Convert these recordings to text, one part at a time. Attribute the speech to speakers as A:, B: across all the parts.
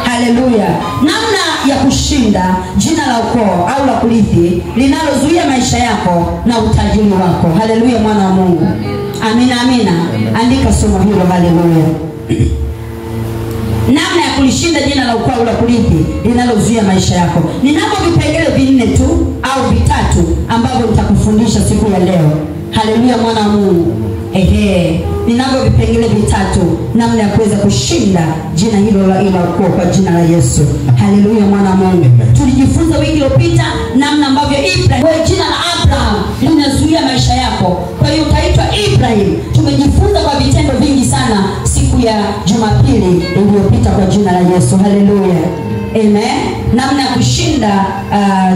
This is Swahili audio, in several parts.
A: Haleluya. Namna ya kushinda jina la ukoo au la kurithi linalozuia maisha yako na utajiri wako. Haleluya, mwana wa Mungu. Amina, amina. Andika somo hilo. Haleluya. Namna ya kulishinda jina la ukoo au la kurithi linalozuia maisha yako. Ninavyo vipengele vinne tu au vitatu ambavyo nitakufundisha siku ya leo. Haleluya, mwana wa Mungu. Ninavyo vipengele vitatu namna ya kuweza kushinda jina hilo la ukoo kwa jina la Yesu. Haleluya, mwana wa Mungu. Tulijifunza wiki iliyopita namna ambavyo Ibrahim, jina la Abraham linazuia maisha yako. Kwa hiyo utaitwa Ibrahim. Tumejifunza kwa vitendo vingi sana siku ya Jumapili iliyopita kwa jina la Yesu. Haleluya. Amen. Namna ya kushinda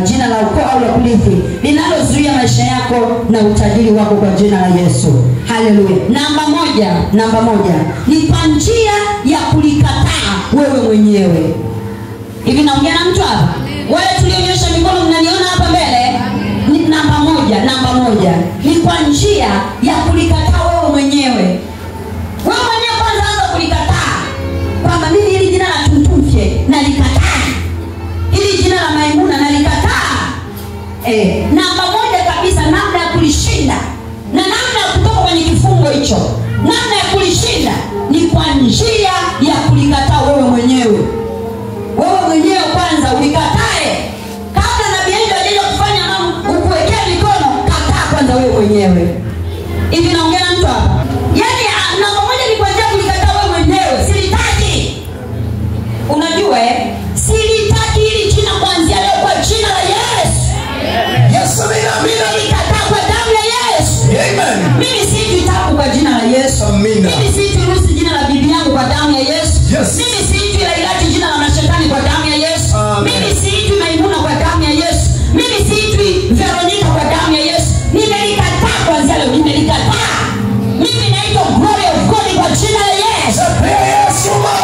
A: jina la ukoo au la kurithi linalozuia maisha yako na utajiri wako kwa jina la Yesu. Haleluya. Namba moja ni kwa njia ya kulikataa wewe mwenyewe. Hivi naongea na mtu hapa? Wale tulionyesha mikono mnaniona hapa mbele? Namba moja ni kwa njia ya kulikataa wewe mwenyewe. Wewe mwenyewe kwanza anza kulikataa kwamba mimi hili jina la Tuntumfye nalikataa, hili jina la Maimuna nalikataa. Namba moja kabisa, namna ya kulishinda na namna ya kutoka kwenye kifungo hicho, namna ya kulishinda ni kwa njia ya kulikataa wewe mwenyewe. Wewe mwenyewe kwanza ulikatae. Kabla nabii yeye aje kufanya mambo ukuwekea mikono, kataa kwanza wewe mwenyewe. Hivi naongea na mtu hapa? Yaani namba moja ni kwa njia ya kulikataa wewe mwenyewe. Silitaki. Unajua silitaki hili jina kuanzia leo kwa jina la Yesu.
B: Yes, amina.
A: Nilikataa kwa damu ya Yesu.
B: Amen.
A: Mimi siitwi tabu kwa jina la Yesu.
B: Amina.
A: Mimi siitwi Rusi jina la bibi yangu kwa damu ya Yesu.
B: Yes.
A: Mimi siitwi Lailati jina la mashetani kwa damu ya Yesu.
B: Amen.
A: Mimi siitwi Maimuna kwa damu ya Yesu. Mimi siitwi Veronica kwa damu ya Yesu. Nimelikataa kwanza leo, nimelikataa. Mimi naitwa Glory of God kwa jina la Yesu.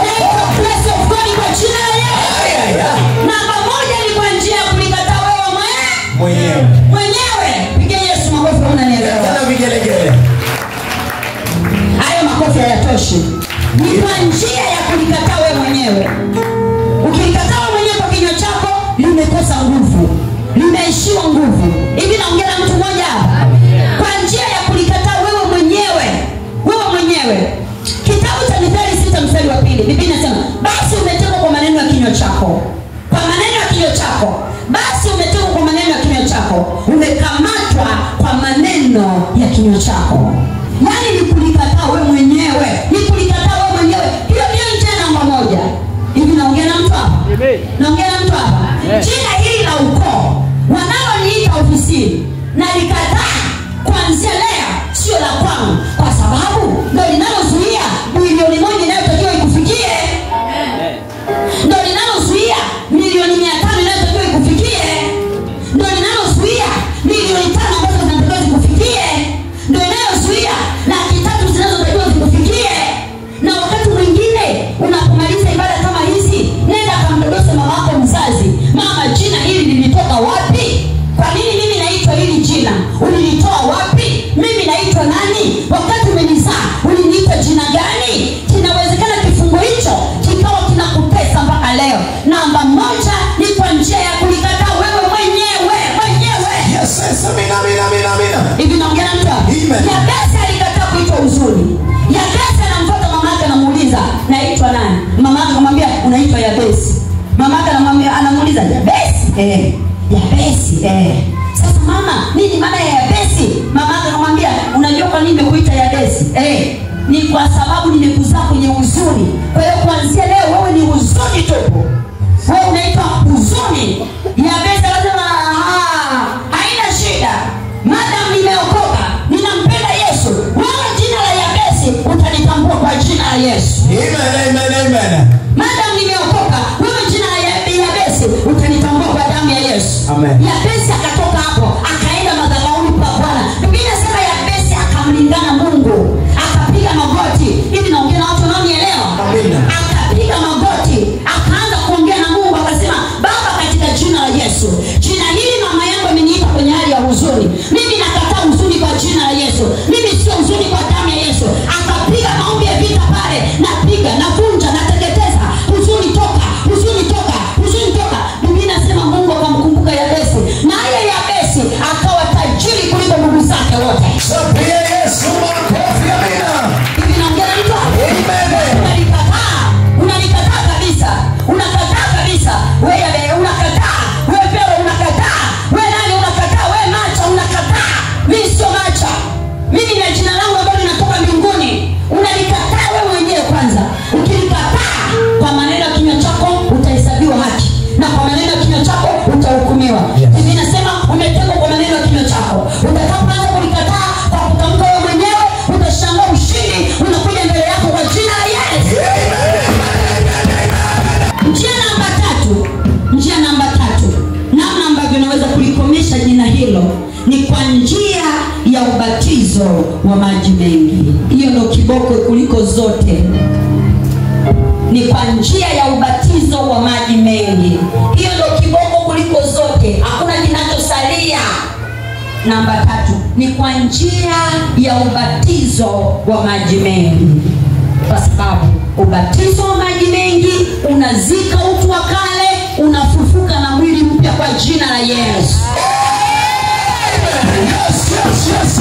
A: Naitwa Blessed of God kwa jina la Yesu. Namba moja ni kwa njia ya kulikataa wewe mwenyewe. Piga Yesu makofi kama unanielewa.
B: Tena vigelegele.
A: Hayo makofi hayatoshi. Ni kwa njia ya kulikataa wewe mwenyewe. Ukilikataa wewe mwenyewe kwa kinywa chako, limekosa nguvu, limeishiwa nguvu. Hivi naongea na mtu mmoja hapa? Kwa njia ya kulikataa wewe mwenyewe. Kitabu cha Mithali 6:2, Biblia inasema, basi umetekwa kwa maneno ya kinywa chako. Kwa maneno ya kinywa chako. Basi umetekwa kwa maneno ya kinywa chako. Umekamatwa kwa maneno ya kinywa chako. Yaani ni kulikataa wewe mwenyewe. Hiyo ndio njia namba moja. Hivi naongea na mtu hapa? Naongea na mtu hapa? Jina hili la ukoo wanaoniita ofisini nalikataa kuanzia leo, sio la kwangu, kwa sababu ndio linalozuia milioni 1 inayotakiwa ikufikie. Ndio linalozuia milioni 500 inayotakiwa ikufikie. Ndio linalozuia milioni 5 ambazo zinatakiwa zikufikie. Ndio linalozuia 300,000 zinazotakiwa zikufikie. Na wakati mwingine unapomaliza ibada kama hizi, nenda kamdodose mama yako mzazi. Mama, jina hili lilitoka wapi? Kwa nini mimi naitwa hili jina? Ulilitoa wapi? Mimi naitwa nani? Wakati umenizaa uliniita jina gani? Kinawezekana kifungo hicho kikawa kinakutesa mpaka leo. Namba moja ni kwa njia ya kulikataa wewe mwenyewe.
B: Yes, amina.
A: Hivi naongea na mtu? Yabesi alikataa kuitwa uzuri. Yabesi anamfuata mama yake anamuuliza, naitwa nani? Mama yake anamwambia unaitwa Yabesi. Mama yake anamuuliza Yabesi? Yabesi. Sasa mama, nini maana ya Yabesi? Mama yake anamwambia unajua kwa nini nimekuita Yabesi? Ni kwa sababu nimekuzaa kwenye huzuni. Kwa hiyo kuanzia leo wewe ni huzuni tu. Wewe unaitwa huzuni. Yabesi anasema haina shida. Madam nimeokoka, ninampenda Yesu. Wewe jina la Yabesi utanitambua kwa jina la Yesu.
B: Amen.
A: Madam nimeokoka, wewe jina la Yabesi utanitambua kwa damu ya Yesu.
B: Amen.
A: Yabesi akatoka hapo, akaenda madhabahuni kwa Bwana. Biblia inasema Yabesi akamlingana Mungu, akapiga magoti. Hivi naongea na watu wanaonielewa?
B: Amina.
A: Akapiga magoti, akaanza kuongea na Mungu, akasema, Baba, katika jina la Yesu, jina hili mama yangu ameniita kwenye hali ya huzuni. Mimi nakataa huzuni kwa jina la Yesu. Mimi sio huzuni kwa damu ya Yesu. Akapiga maombi ya vita pale, napiga, navunja, nateketeza huzuni, toka huzuni. na kwa maneno ya kinywa chako utahukumiwa. Biblia inasema umetekwa kwa maneno ya kinywa chako. Utakapoanza kulikataa kwa kutamka wewe mwenyewe, utashangaa ushindi unakuja mbele yako kwa jina la Yesu. Njia namba tatu, namna ambavyo unaweza kulikomesha jina hilo ni kwa njia ya ubatizo wa maji mengi. Hiyo ndio kiboko kuliko zote. Ni kwa njia ya ubatizo wa maji mengi. Hiyo ndio kiboko kuliko zote. Hakuna kinachosalia. Namba tatu ni kwa njia ya ubatizo wa maji mengi. Kwa sababu ubatizo wa maji mengi unazika utu wa kale, unafufuka na mwili mpya kwa jina la Yesu.
B: Yes, yes, yes.